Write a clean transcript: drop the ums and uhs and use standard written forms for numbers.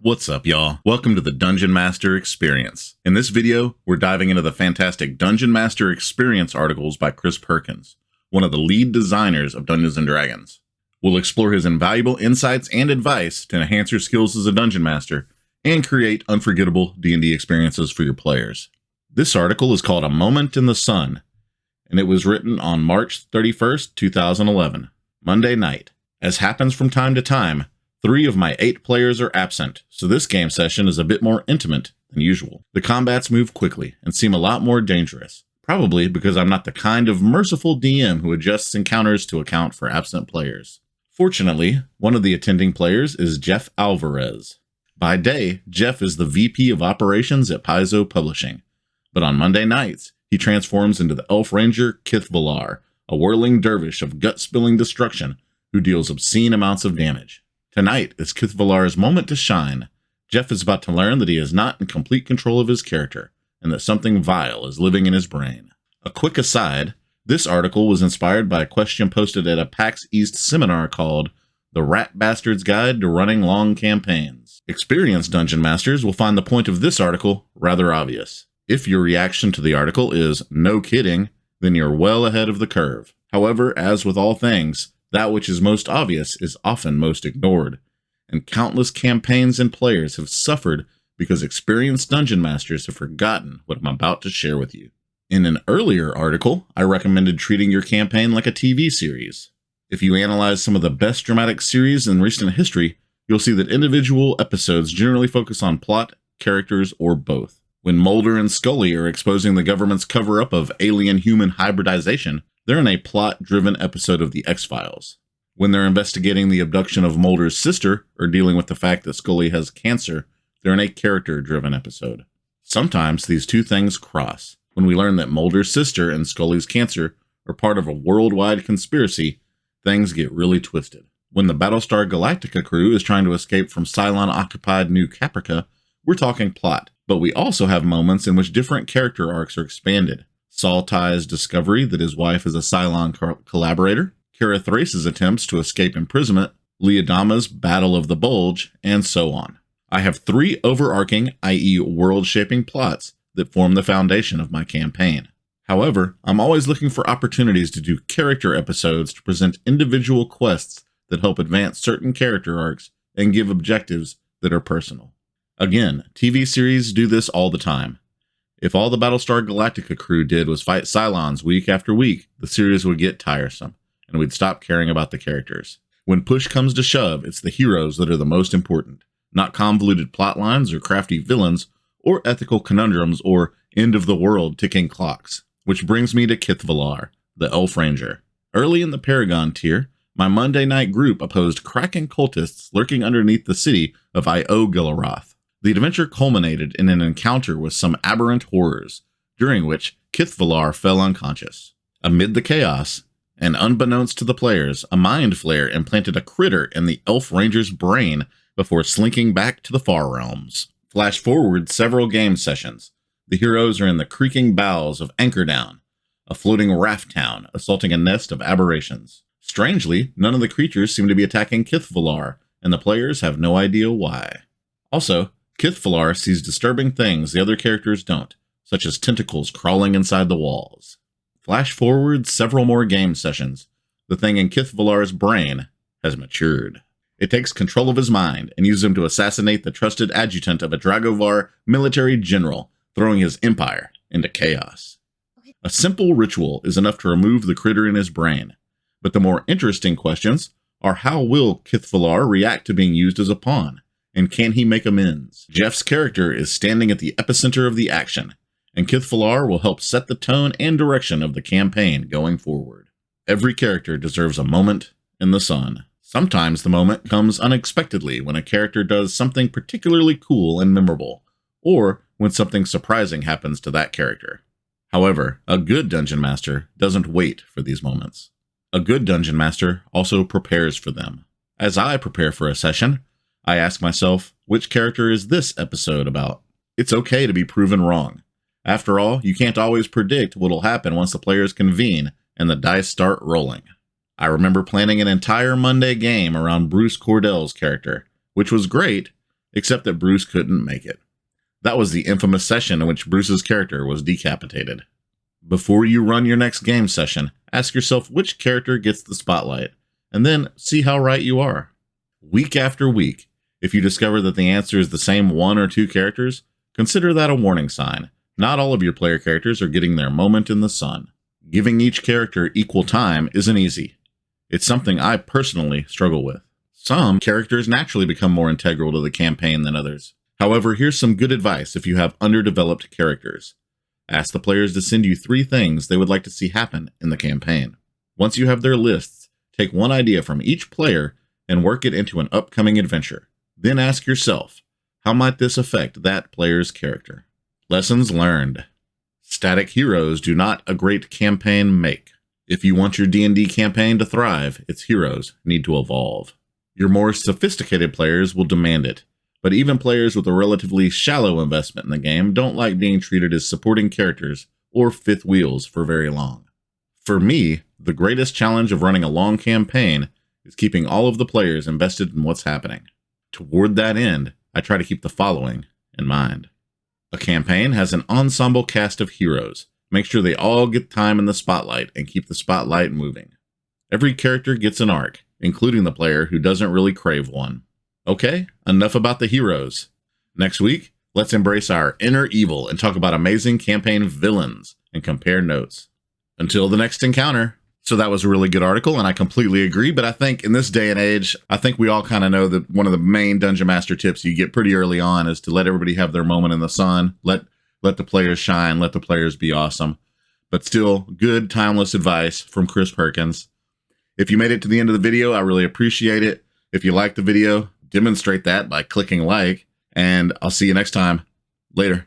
What's up, y'all? Welcome to the Dungeon Master Experience. In this video, we're diving into the fantastic Dungeon Master Experience articles by Chris Perkins, one of the lead designers of Dungeons & Dragons. We'll explore his invaluable insights and advice to enhance your skills as a Dungeon Master and create unforgettable D&D experiences for your players. This article is called A Moment in the Sun, and it was written on March 31st, 2011, Monday night. As happens from time to time, 3 of my 8 players are absent, so this game session is a bit more intimate than usual. The combats move quickly and seem a lot more dangerous, probably because I'm not the kind of merciful DM who adjusts encounters to account for absent players. Fortunately, one of the attending players is Jeff Alvarez. By day, Jeff is the VP of Operations at Paizo Publishing, but on Monday nights, he transforms into the Elf Ranger Kith'Valar, a whirling dervish of gut-spilling destruction who deals obscene amounts of damage. Tonight is Kith'Valar's moment to shine. Jeff is about to learn that he is not in complete control of his character, and that something vile is living in his brain. A quick aside, this article was inspired by a question posted at a PAX East seminar called The Rat Bastard's Guide to Running Long Campaigns. Experienced Dungeon Masters will find the point of this article rather obvious. If your reaction to the article is no kidding, then you're well ahead of the curve. However, as with all things, that which is most obvious is often most ignored, and countless campaigns and players have suffered because experienced dungeon masters have forgotten what I'm about to share with you. In an earlier article, I recommended treating your campaign like a TV series. If you analyze some of the best dramatic series in recent history, you'll see that individual episodes generally focus on plot, characters, or both. When Mulder and Scully are exposing the government's cover-up of alien-human hybridization, they're in a plot-driven episode of The X-Files. When they're investigating the abduction of Mulder's sister or dealing with the fact that Scully has cancer, they're in a character-driven episode. Sometimes these two things cross. When we learn that Mulder's sister and Scully's cancer are part of a worldwide conspiracy, things get really twisted. When the Battlestar Galactica crew is trying to escape from Cylon-occupied New Caprica, we're talking plot, but we also have moments in which different character arcs are expanded. Saltai's discovery that his wife is a Cylon collaborator, Kara Thrace's attempts to escape imprisonment, Liadama's Battle of the Bulge, and so on. I have 3 overarching, i.e. world-shaping plots that form the foundation of my campaign. However, I'm always looking for opportunities to do character episodes to present individual quests that help advance certain character arcs and give objectives that are personal. Again, TV series do this all the time. If all the Battlestar Galactica crew did was fight Cylons week after week, the series would get tiresome, and we'd stop caring about the characters. When push comes to shove, it's the heroes that are the most important, not convoluted plot lines or crafty villains, or ethical conundrums or end-of-the-world ticking clocks. Which brings me to Kith'Valar, the Elf Ranger. Early in the Paragon tier, my Monday night group opposed Kraken cultists lurking underneath the city of Io-Gilarath. The adventure culminated in an encounter with some aberrant horrors, during which Kith'Valar fell unconscious. Amid the chaos, and unbeknownst to the players, a mind flare implanted a critter in the Elf Ranger's brain before slinking back to the Far Realms. Flash forward several game sessions. The heroes are in the creaking bowels of Anchordown, a floating raft town assaulting a nest of aberrations. Strangely, none of the creatures seem to be attacking Kith'Valar, and the players have no idea why. Also, Kith'Valar sees disturbing things the other characters don't, such as tentacles crawling inside the walls. Flash forward several more game sessions. The thing in Kith'Valar's brain has matured. It takes control of his mind and uses him to assassinate the trusted adjutant of a Dragovar military general, throwing his empire into chaos. A simple ritual is enough to remove the critter in his brain, but the more interesting questions are how will Kith'Valar react to being used as a pawn? And can he make amends? Jeff's character is standing at the epicenter of the action, and Kith'Valar will help set the tone and direction of the campaign going forward. Every character deserves a moment in the sun. Sometimes the moment comes unexpectedly when a character does something particularly cool and memorable, or when something surprising happens to that character. However, a good dungeon master doesn't wait for these moments. A good dungeon master also prepares for them. As I prepare for a session, I ask myself, which character is this episode about? It's okay to be proven wrong. After all, you can't always predict what'll happen once the players convene and the dice start rolling. I remember planning an entire Monday game around Bruce Cordell's character, which was great, except that Bruce couldn't make it. That was the infamous session in which Bruce's character was decapitated. Before you run your next game session, ask yourself which character gets the spotlight, and then see how right you are. Week after week, if you discover that the answer is the same 1 or 2 characters, consider that a warning sign. Not all of your player characters are getting their moment in the sun. Giving each character equal time isn't easy. It's something I personally struggle with. Some characters naturally become more integral to the campaign than others. However, here's some good advice if you have underdeveloped characters. Ask the players to send you 3 things they would like to see happen in the campaign. Once you have their lists, take one idea from each player and work it into an upcoming adventure. Then ask yourself, how might this affect that player's character? Lessons learned. Static heroes do not a great campaign make. If you want your D&D campaign to thrive, its heroes need to evolve. Your more sophisticated players will demand it, but even players with a relatively shallow investment in the game don't like being treated as supporting characters or fifth wheels for very long. For me, the greatest challenge of running a long campaign is keeping all of the players invested in what's happening. Toward that end, I try to keep the following in mind. A campaign has an ensemble cast of heroes. Make sure they all get time in the spotlight and keep the spotlight moving. Every character gets an arc, including the player who doesn't really crave one. Okay, enough about the heroes. Next week, let's embrace our inner evil and talk about amazing campaign villains and compare notes. Until the next encounter. So that was a really good article, and I completely agree, but I think in this day and age, I think we all kind of know that one of the main Dungeon Master tips you get pretty early on is to let everybody have their moment in the sun, let the players shine, let the players be awesome. But still, good, timeless advice from Chris Perkins. If you made it to the end of the video, I really appreciate it. If you liked the video, demonstrate that by clicking like, and I'll see you next time. Later.